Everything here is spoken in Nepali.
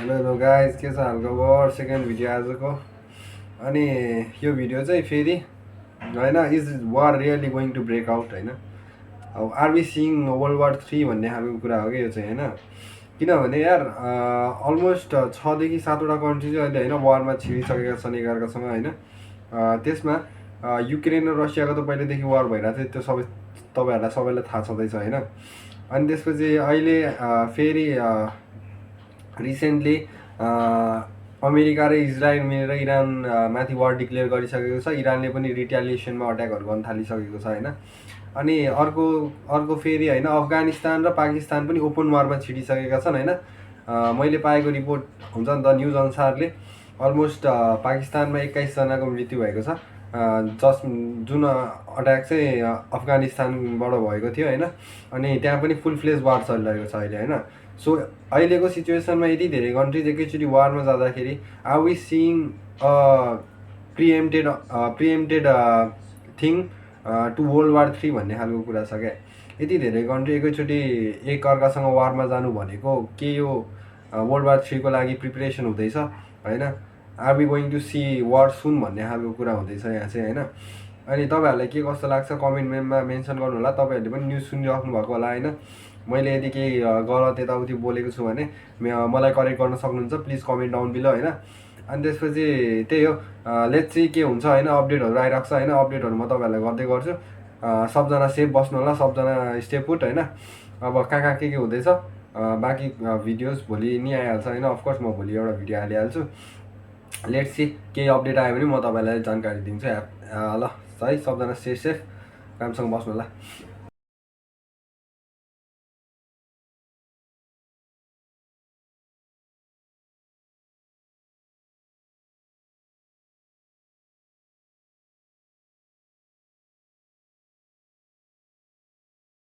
हेलो गाइस, के छ हालखबर? सेकेन्ड भिडियो आजको। अनि यो भिडियो चाहिँ फेरि होइन, is war really going to break out होइन, अब are we seeing world war 3 भन्ने खालको कुरा हो कि यो चाहिँ होइन। किनभने यार अलमोस्ट 6 देखि 7वटा कन्ट्री चाहिँ अहिले होइन वारमा छिरिसकेका छन् एकअर्कासँग होइन। त्यसमा युक्रेन र रसियाको त पहिलेदेखि वार भइरहेको थियो, त्यो सबै तपाईँहरूलाई सबैलाई थाहा छँदैछ होइन। अनि त्यसपछि अहिले फेरि रिसेन्टली अमेरिका र इजरायल मिलेर इरान माथि वार डिक्लेयर गरिसकेको छ। इरानले पनि रिट्यालिएसनमा अट्याकहरू गर्न थालिसकेको छ होइन। अनि अर्को फेरि होइन अफगानिस्तान र पाकिस्तान पनि ओपन वारमा छिडिसकेका छन् होइन। मैले पाएको रिपोर्ट हुन्छ नि त, न्युज अनुसारले अलमोस्ट पाकिस्तानमा 21जनाको मृत्यु भएको छ, जुन अट्याक चाहिँ अफगानिस्तानबाट भएको थियो होइन। अनि त्यहाँ पनि फुल फ्लेज वार चलिरहेको छ अहिले होइन। सो अहिलेको सिचुएसनमा यति धेरै कन्ट्रिज एकैचोटि वारमा जाँदाखेरि are we seeing preempted thing to world war 3 भन्ने खालको कुरा छ क्या। यति धेरै कन्ट्री एकैचोटि एकअर्कासँग वारमा जानु भनेको के यो वर्ल्ड वार 3 को लागि प्रिपरेसन हुँदैछ होइन। Are we going to see war soon भन्ने खालको कुरा हुँदैछ यहाँ चाहिँ होइन। अनि तपाईँहरूलाई के कस्तो लाग्छ कमेन्टमा मेन्सन गर्नु होला। तपाईँहरूले पनि न्युज सुनिराख्नु भएको होला होइन। मैले यदि केही गलत यताउति बोलेको छु भने मलाई करेक्ट गर्न सक्नुहुन्छ, प्लिज कमेन्ट डाउन बिलो होइन। अनि त्यसपछि त्यही हो, लेट्स सी के हुन्छ होइन। अपडेटहरू आइरहेको छ होइन, अपडेटहरू म तपाईँहरूलाई गर्दै गर्छु। सबजना सेफ बस्नु होला, सबजना स्टे पुट होइन। अब कहाँ के हुँदैछ बाँकी भिडियोज भोलि नि आइहाल्छ होइन। अफकोर्स म भोलि एउटा भिडियो हालिहाल्छु। लेट्स सी केही अपडेट आयो भने म तपाईँलाई जानकारी दिन्छु ल। है, सबजना सेफ राम्रोसँग बस्नु होला।